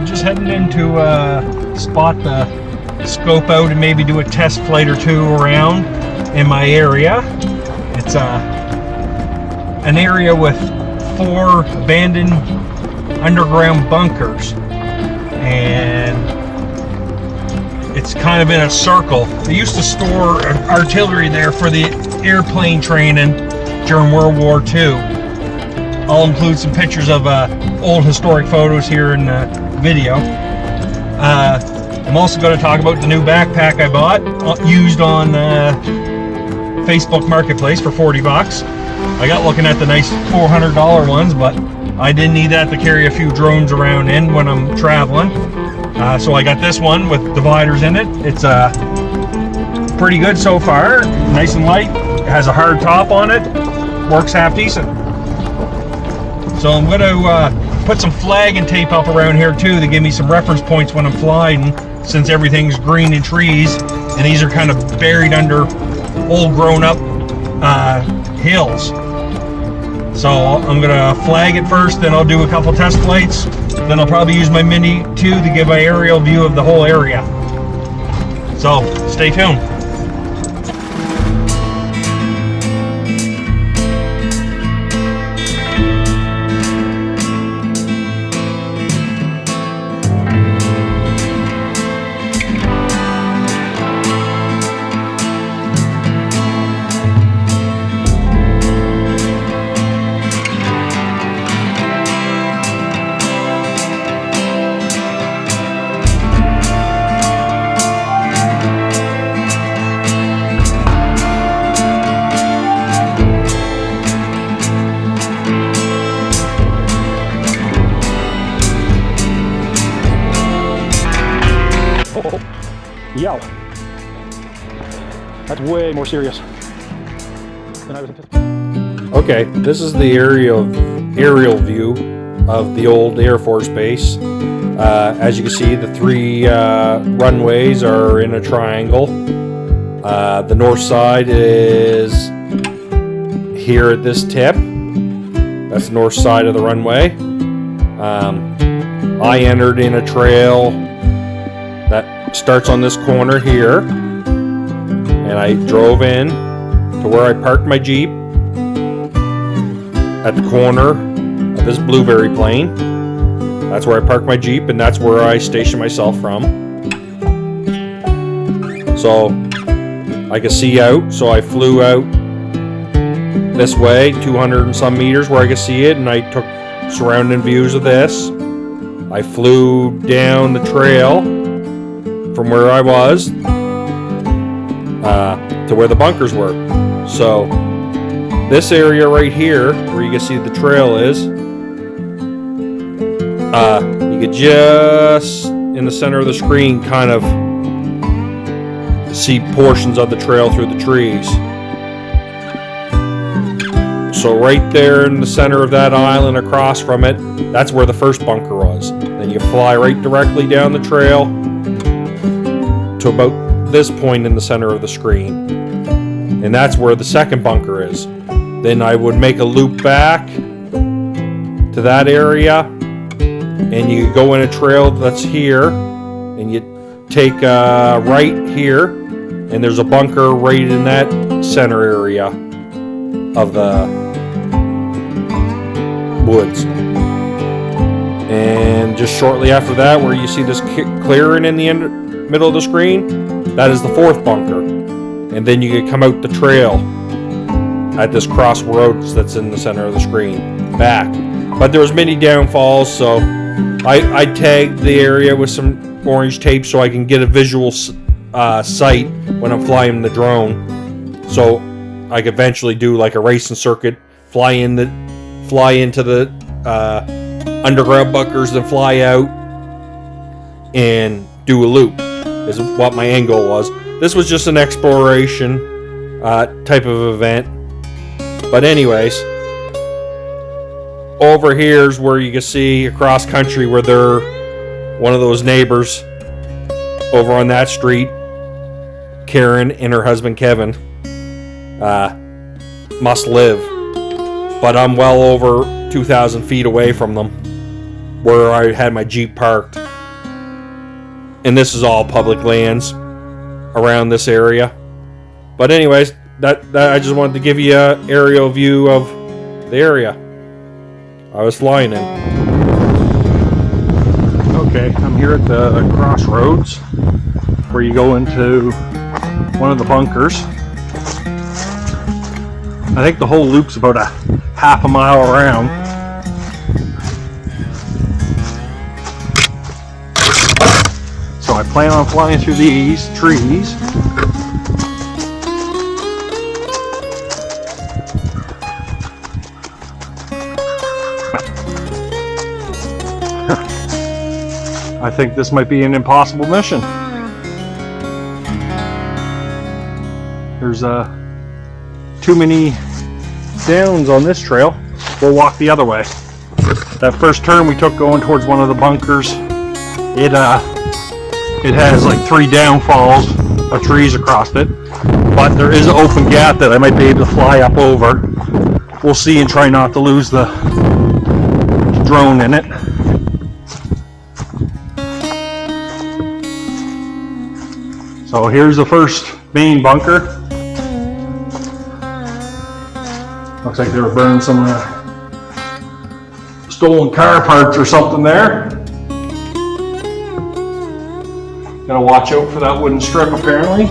I'm just heading in to spot the scope out and maybe do a test flight or two around in my area. It's an area with 4 abandoned underground bunkers, and it's kind of in a circle. They used to store artillery there for the airplane training during World War II. I'll include some pictures of old historic photos here in the video. I'm also going to talk about the new backpack I bought, used on Facebook Marketplace for 40 bucks. I got looking at the nice $400 ones, but I didn't need that to carry a few drones around in when I'm traveling. So I got this one with dividers in it. It's pretty good so far. Nice and light. It has a hard top on it. Works half decent. So I'm going to put some flagging tape up around here too to give me some reference points when I'm flying, since everything's green and trees, and these are kind of buried under old grown up hills. So I'm gonna flag it first, then I'll do a couple test flights, then I'll probably use my Mini 2 to give an aerial view of the whole area. So stay tuned. Yo, that's way more serious than I was anticipating. Okay, this is the aerial view of the old Air Force Base. As you can see, the 3 runways are in a triangle. The north side is here at this tip. That's the north side of the runway. I entered in a trail that starts on this corner here, and I drove in to where I parked my Jeep at the corner of this blueberry plain. That's where I parked my Jeep, and that's where I stationed myself from. So I could see out, so I flew out this way, 200 and some meters where I could see it, and I took surrounding views of this. I flew down the trail from where I was to where the bunkers were. So this area right here where you can see the trail is, you could just in the center of the screen kind of see portions of the trail through the trees. So right there in the center of that island across from it, that's where the first bunker was. Then you fly right directly down the trail to about this point in the center of the screen, and that's where the second bunker is. Then I would make a loop back to that area, and you go in a trail that's here, and you take a right here, and there's a bunker right in that center area of the woods. And just shortly after that, where you see this clearing in the middle of the screen, that is the fourth bunker. And then you can come out the trail at this crossroads that's in the center of the screen back. But there was many downfalls, so I tagged the area with some orange tape so I can get a visual sight when I'm flying the drone, so I could eventually do like a racing circuit, fly into the underground bunkers, then fly out and do a loop, is what my end goal was. This was just an exploration type of event. But anyways, over here's where you can see across country where they're one of those neighbors over on that street, Karen and her husband Kevin, must live. But I'm well over 2,000 feet away from them, where I had my Jeep parked. And this is all public lands around this area. But anyways, that I just wanted to give you an aerial view of the area I was flying in. Okay, I'm here at the crossroads where you go into one of the bunkers. I think the whole loop's about a half a mile around. So I plan on flying through these trees. I think this might be an impossible mission. There's too many downs on this trail. We'll walk the other way. That first turn we took going towards one of the bunkers, it has like 3 downfalls of trees across it, but there is an open gap that I might be able to fly up over. We'll see and try not to lose the drone in it. So here's the first main bunker. Looks like they were burning some stolen car parts or something there. Gotta watch out for that wooden strip apparently.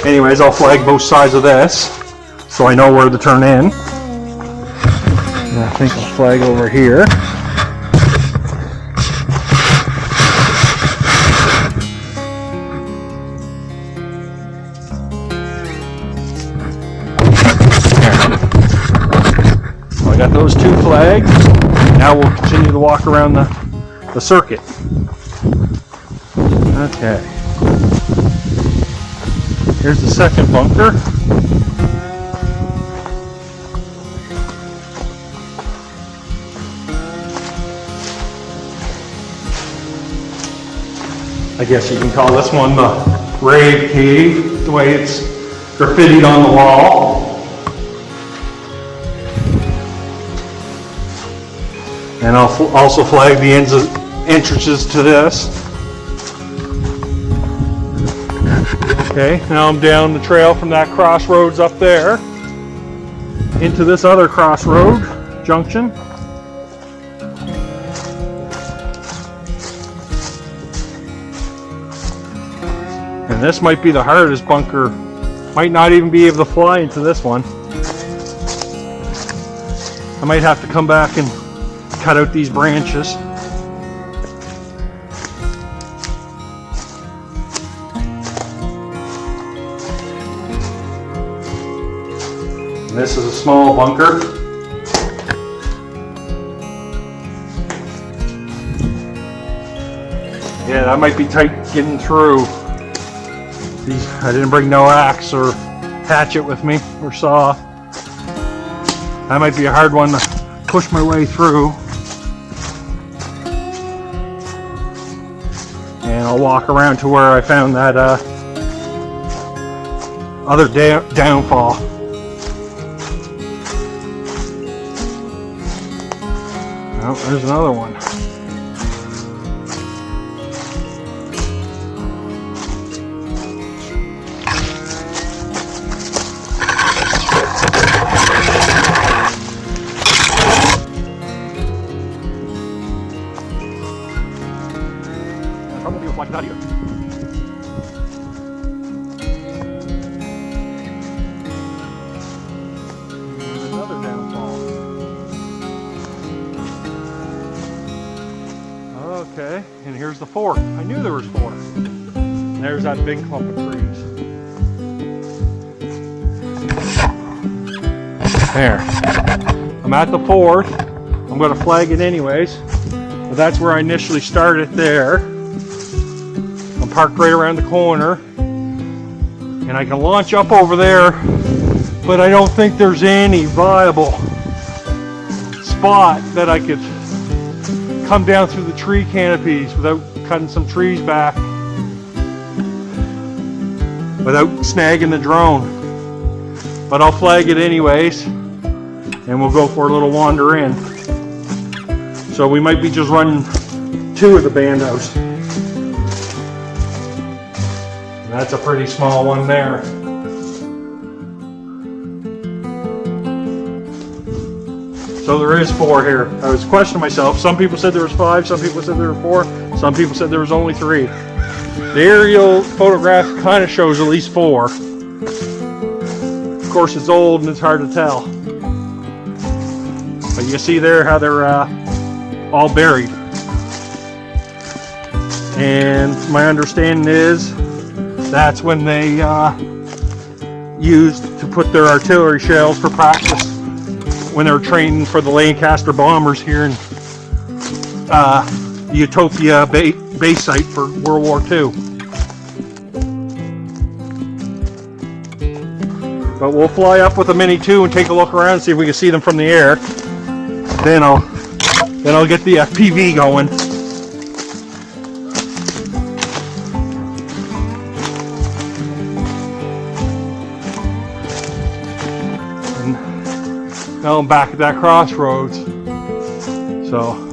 Anyways, I'll flag both sides of this so I know where to turn in. And I think I'll flag over here. Got those 2 flags. Now we'll continue to walk around the circuit. Okay. Here's the second bunker. I guess you can call this one the rave cave, the way it's graffitied on the wall. And I'll also flag the entrances to this. Okay, now I'm down the trail from that crossroads up there into this other crossroad junction. And this might be the hardest bunker. Might not even be able to fly into this one. I might have to come back and cut out these branches. And this is a small bunker. Yeah, that might be tight getting through. I didn't bring no axe or hatchet with me or saw. That might be a hard one to push my way through. And I'll walk around to where I found that other downfall. Oh, there's another one. Watch it out of here. Another downfall. Okay, and here's the 4th. I knew there was 4. And there's that big clump of trees. There. I'm at the 4th. I'm going to flag it anyways. But that's where I initially started there. Parked right around the corner, and I can launch up over there, but I don't think there's any viable spot that I could come down through the tree canopies without cutting some trees back, without snagging the drone. But I'll flag it anyways, and we'll go for a little wander in. So we might be just running two of the Bandos. And that's a pretty small one there. So there is 4 here. I was questioning myself. Some people said there was 5, some people said there were 4, some people said there was only 3. The aerial photograph kind of shows at least 4. Of course, it's old and it's hard to tell. But you can see there how they're all buried. And my understanding is that's when they used to put their artillery shells for practice when they were training for the Lancaster bombers here in the Utopia base site for World War II. But we'll fly up with a Mini 2 and take a look around and see if we can see them from the air. Then I'll get the FPV going. And now I'm back at that crossroads. So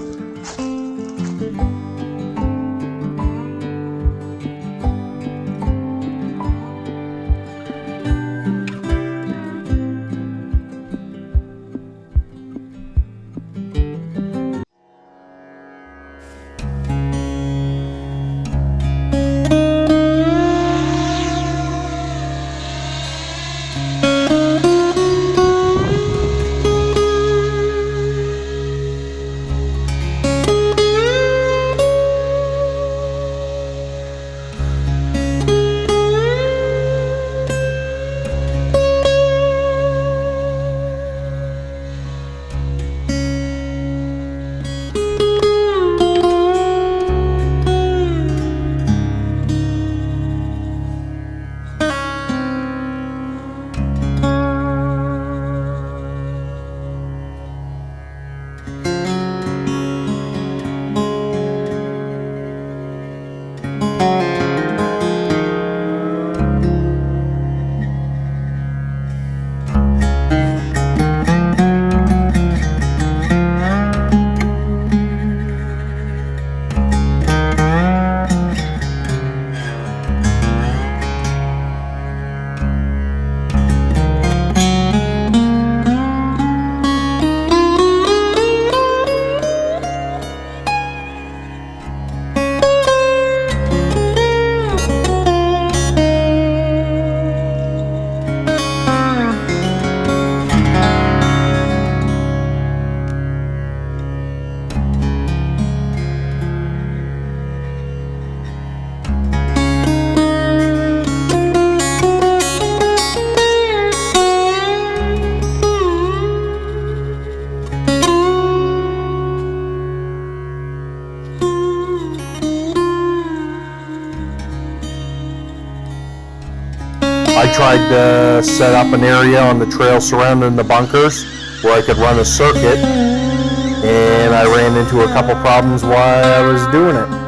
I tried to set up an area on the trail surrounding the bunkers where I could run a circuit, and I ran into a couple problems while I was doing it.